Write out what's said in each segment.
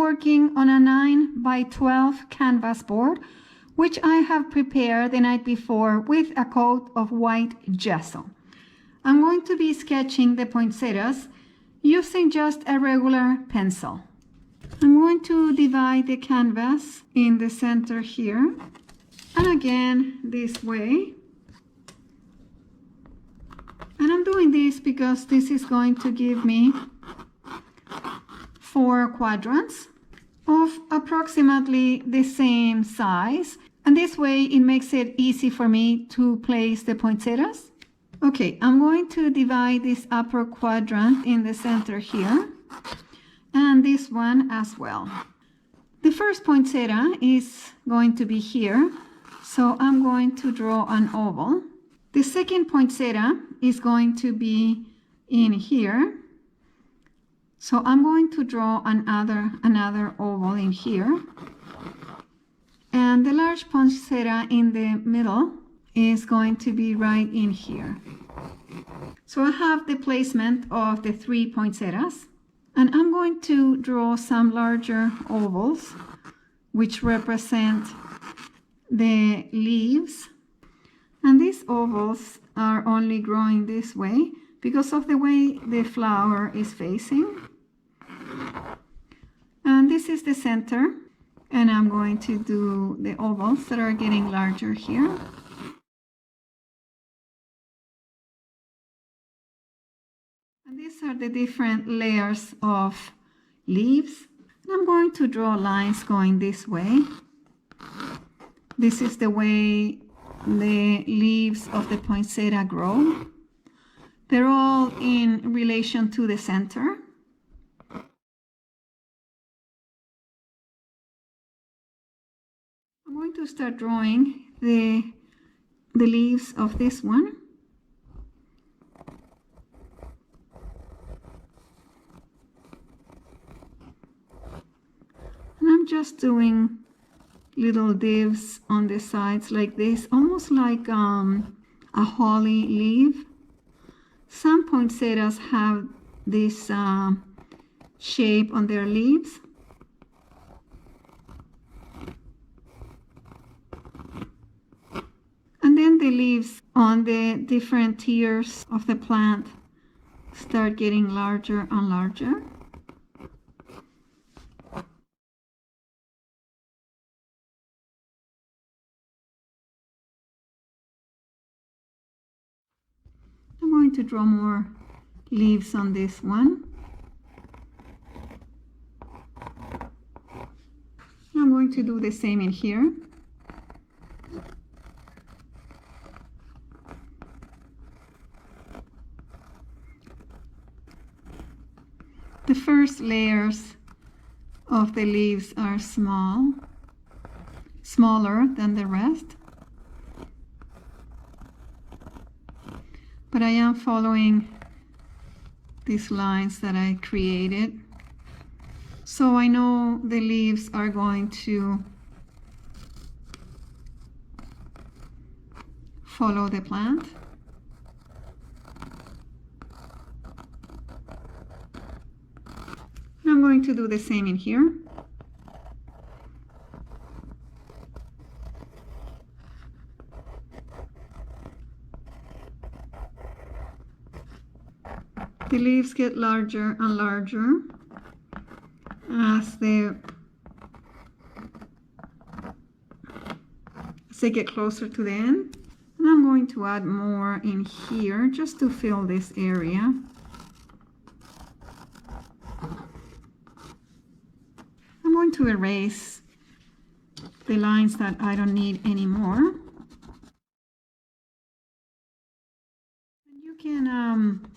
working on a 9x12 canvas board, which I have prepared the night before with a coat of white gesso. I'm going to be sketching the poinsettias using just a regular pencil. I'm going to divide the canvas in the center here, and again this way. And I'm doing this because this is going to give me 4 quadrants of approximately the same size, and this way it makes it easy for me to place the poinsettias. Okay, I'm going to divide this upper quadrant in the center here, and this one as well. The first poinsettia is going to be here, so I'm going to draw an oval. The second poinsettia is going to be in here, so I'm going to draw another oval in here. And the large poinsettia in the middle is going to be right in here. So I have the placement of the 3 poinsettias, and I'm going to draw some larger ovals which represent the leaves. And these ovals are only growing this way because of the way the flower is facing. And this is the center, and I'm going to do the ovals that are getting larger here. And these are the different layers of leaves. And I'm going to draw lines going this way. This is the way the leaves of the poinsettia grow. They're all in relation to the center. I'm going to start drawing the leaves of this one. And I'm just doing little divs on the sides like this, almost like a holly leaf. Some poinsettias have this shape on their leaves. And then the leaves on the different tiers of the plant start getting larger and larger. I'm going to draw more leaves on this one. I'm going to do the same in here. The first layers of the leaves are smaller than the rest. But I am following these lines that I created, so I know the leaves are going to follow the plant. And I'm going to do the same in here. The leaves get larger and larger as they get closer to the end. And I'm going to add more in here just to fill this area. I'm going to erase the lines that I don't need anymore.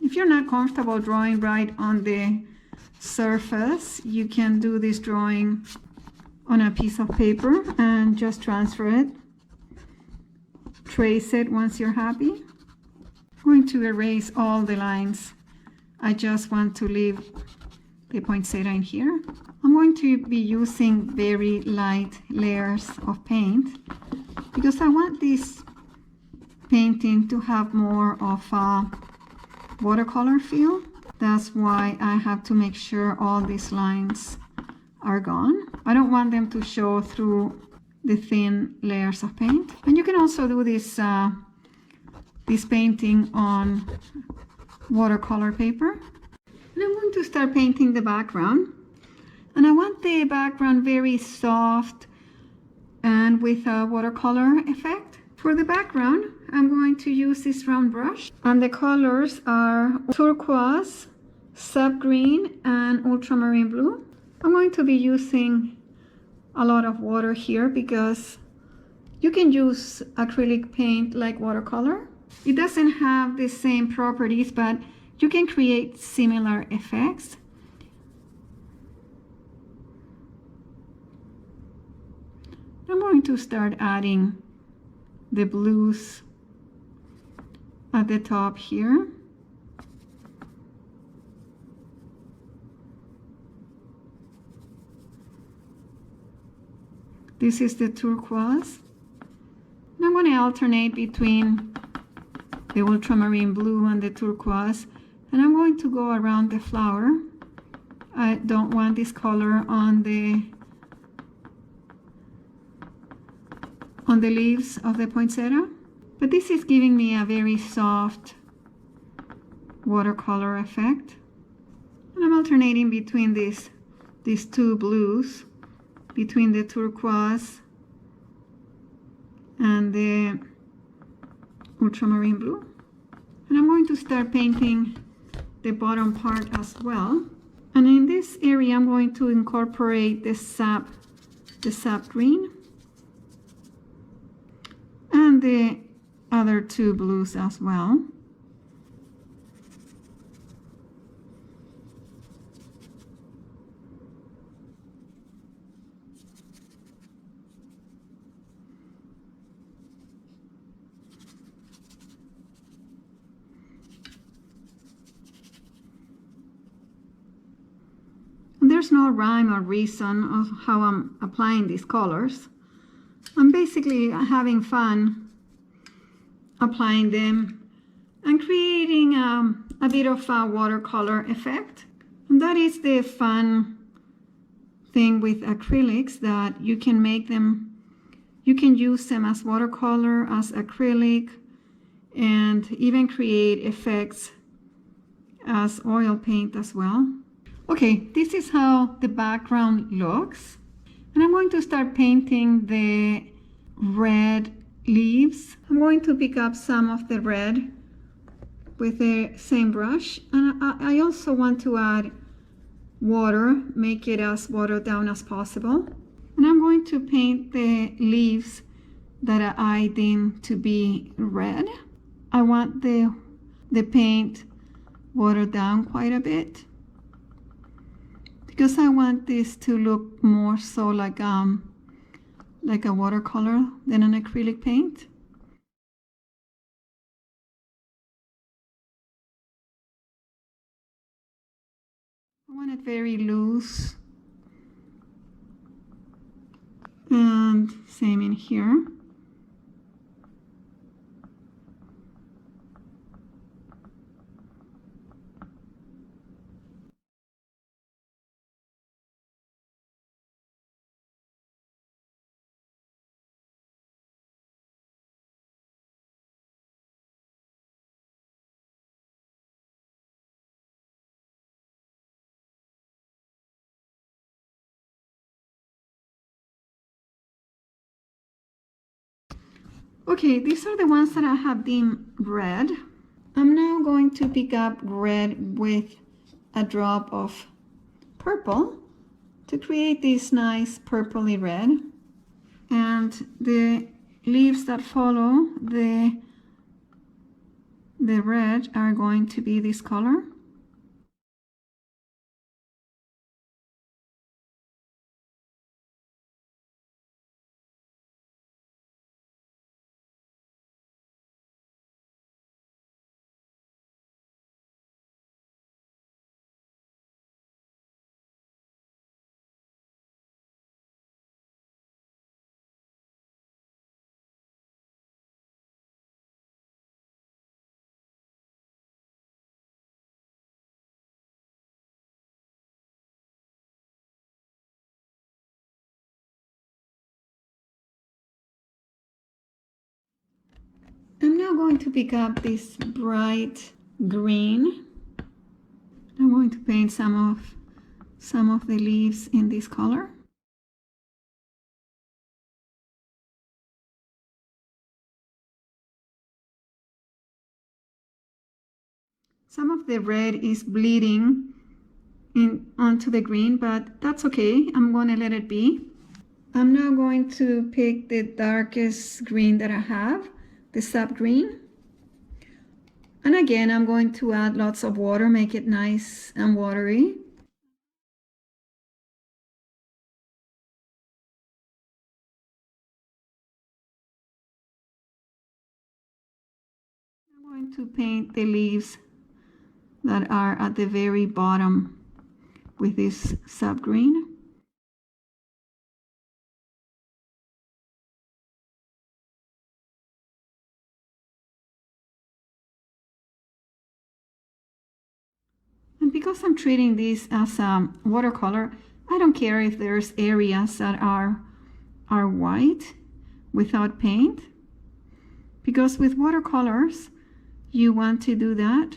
If you're not comfortable drawing right on the surface, you can do this drawing on a piece of paper and just transfer it. Trace it once you're happy. I'm going to erase all the lines. I just want to leave the poinsettia in here. I'm going to be using very light layers of paint because I want this painting to have more of a watercolor feel. That's why I have to make sure all these lines are gone. I don't want them to show through the thin layers of paint. And you can also do this painting on watercolor paper. And I'm going to start painting the background. And I want the background very soft and with a watercolor effect. For the background, I'm going to use this round brush. And the colors are Turquoise, Sap Green, and Ultramarine Blue. I'm going to be using a lot of water here because you can use acrylic paint like watercolor. It doesn't have the same properties, but you can create similar effects. I'm going to start adding the blues at the top here. This is the turquoise. And I'm going to alternate between the ultramarine blue and the turquoise, and I'm going to go around the flower. I don't want this color on the leaves of the poinsettia, but this is giving me a very soft watercolor effect. And I'm alternating between these two blues, between the turquoise and the ultramarine blue. And I'm going to start painting the bottom part as well. And in this area, I'm going to incorporate the sap green and the other two blues as well. There's no rhyme or reason of how I'm applying these colors. I'm basically having fun applying them and creating a bit of a watercolor effect. And that is the fun thing with acrylics, that you can make them, you can use them as watercolor, as acrylic, and even create effects as oil paint as well. Okay, this is how the background looks. And I'm going to start painting the red leaves. I'm going to pick up some of the red with the same brush. And I also want to add water, make it as watered down as possible. And I'm going to paint the leaves that I deem to be red. I want the paint watered down quite a bit, because I want this to look more so like a watercolor than an acrylic paint. I want it very loose, and same in here. Okay, these are the ones that I have deemed red. I'm now going to pick up red with a drop of purple to create this nice purpley red. And the leaves that follow the red are going to be this color. now going to pick up this bright green. I'm going to paint some of the leaves in this color. Some of the red is bleeding onto the green, but that's okay. I'm going to let it be. I'm now going to pick the darkest green that I have, the Sap Green. And again, I'm going to add lots of water, make it nice and watery. I'm going to paint the leaves that are at the very bottom with this Sap Green. And because I'm treating this as a watercolor, I don't care if there's areas that are white without paint, because with watercolors you want to do that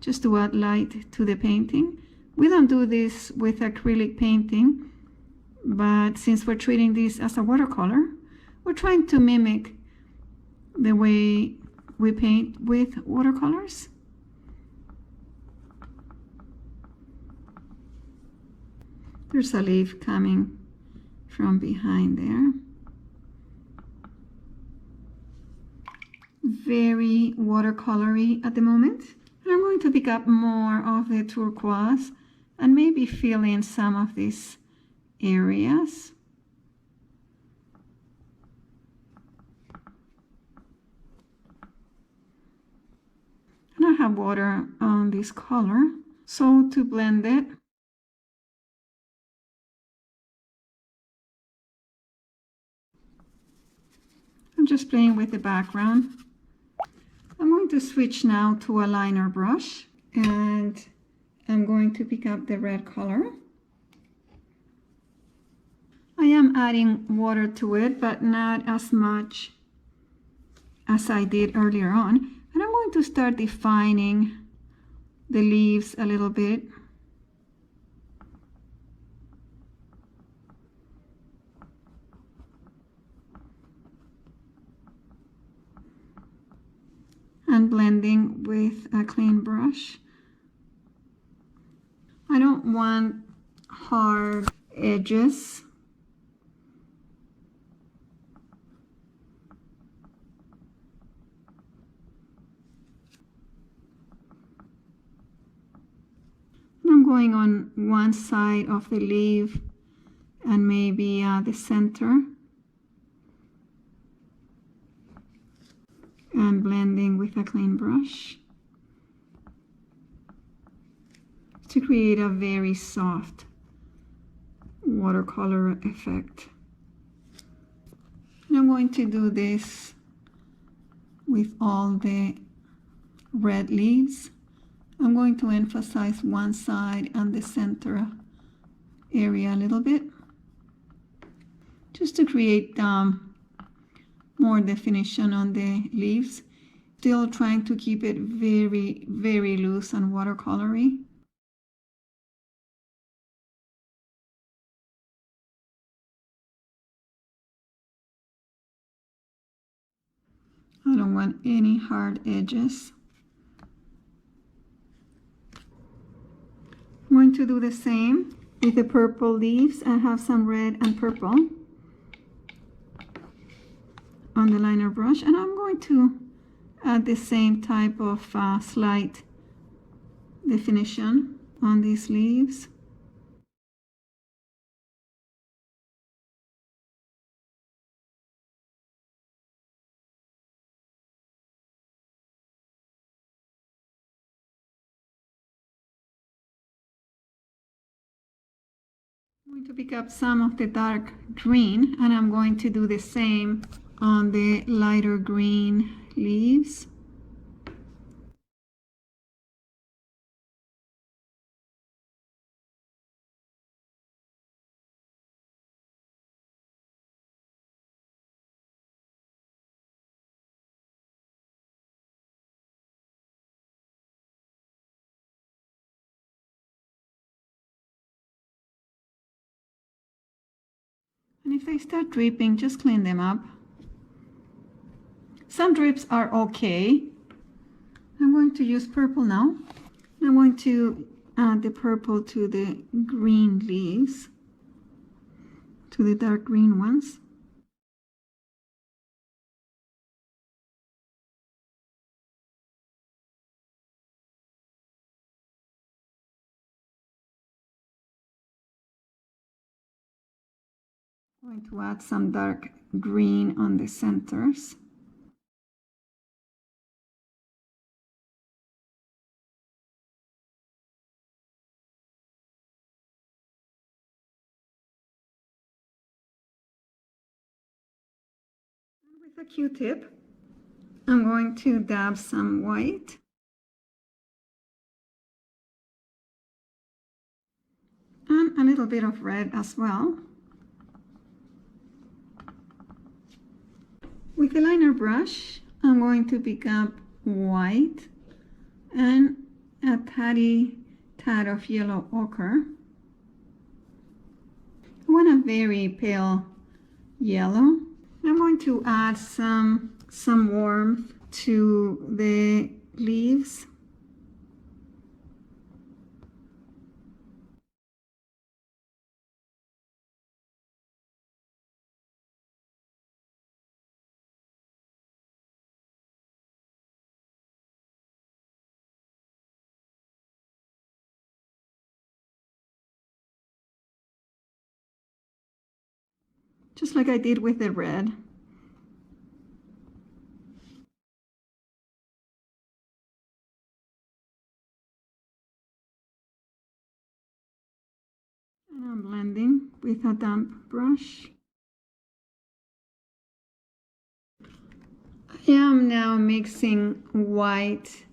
just to add light to the painting. We don't do this with acrylic painting, but since we're treating this as a watercolor, we're trying to mimic the way we paint with watercolors. There's a leaf coming from behind there. Very watercolory at the moment. And I'm going to pick up more of the turquoise and maybe fill in some of these areas. And I have water on this color, so to blend it, I'm just playing with the background. I'm going to switch now to a liner brush, and I'm going to pick up the red color. I am adding water to it, but not as much as I did earlier on. And I'm going to start defining the leaves a little bit. And blending with a clean brush. I don't want hard edges. I'm going on one side of the leaf and maybe the center. And blending with a clean brush to create a very soft watercolor effect. And I'm going to do this with all the red leaves. I'm going to emphasize one side and the center area a little bit, just to create more definition on the leaves. Still trying to keep it very, very loose and watercolory. I don't want any hard edges. I'm going to do the same with the purple leaves. I have some red and purple on the liner brush, and I'm going to add the same type of slight definition on these leaves. I'm going to pick up some of the dark green, and I'm going to do the same on the lighter green leaves. And if they start dripping, just clean them up. Some drips are okay. I'm going to use purple now. I'm going to add the purple to the green leaves, to the dark green ones. I'm going to add some dark green on the centers. With a Q-tip, I'm going to dab some white. And a little bit of red as well. With a liner brush, I'm going to pick up white and a tiny tad of yellow ochre. I want a very pale yellow. I'm going to add some warmth to the leaves. Just like I did with the red. And I'm blending with a damp brush. I am now mixing white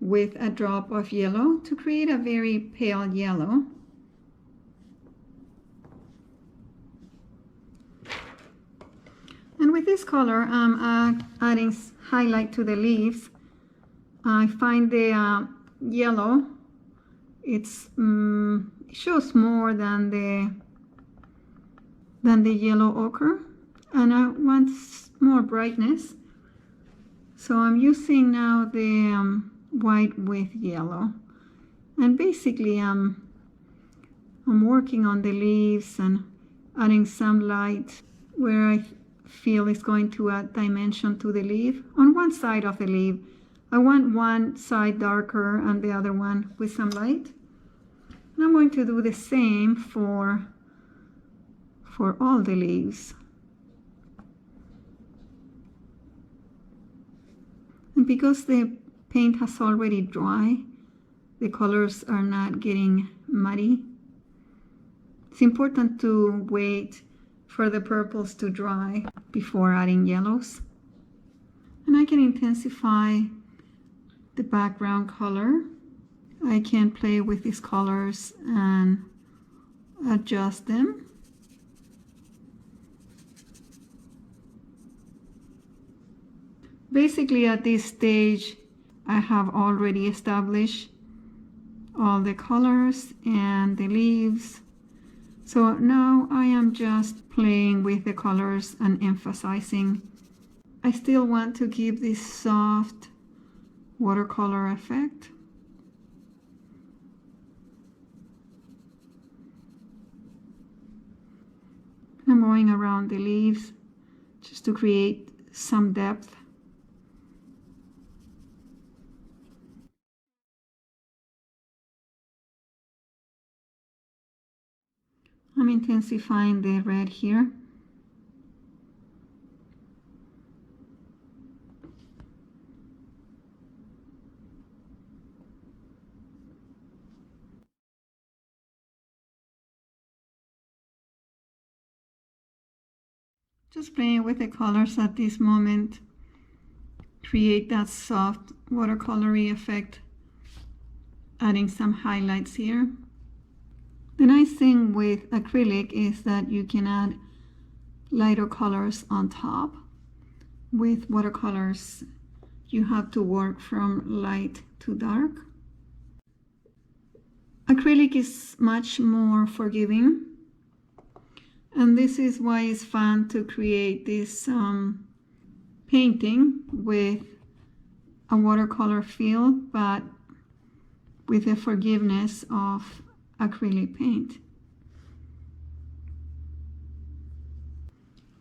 with a drop of yellow to create a very pale yellow. And with this color, I'm adding highlight to the leaves. I find the yellow, it shows more than the yellow ochre, and I want more brightness. So I'm using now the white with yellow, and basically I'm working on the leaves and adding some light where I feel it's going to add dimension to the leaf. On one side of the leaf, I want one side darker and the other one with some light. And I'm going to do the same for all the leaves. And because the paint has already dried, the colors are not getting muddy. It's important to wait for the purples to dry before adding yellows. And I can intensify the background color. I can play with these colors and adjust them. Basically at this stage, I have already established all the colors and the leaves. So now I am just playing with the colors and emphasizing. I still want to keep this soft watercolor effect. I'm going around the leaves just to create some depth. I'm intensifying the red here. Just playing with the colors at this moment, create that soft watercolory effect, adding some highlights here. The nice thing with acrylic is that you can add lighter colors on top. With watercolors, you have to work from light to dark. Acrylic is much more forgiving, And this is why it's fun to create this painting with a watercolor feel, but with the forgiveness of acrylic paint.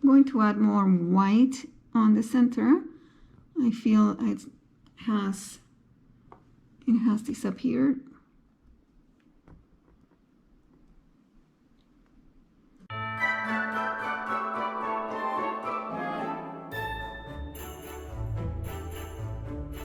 I'm going to add more white on the center. I feel it has disappeared,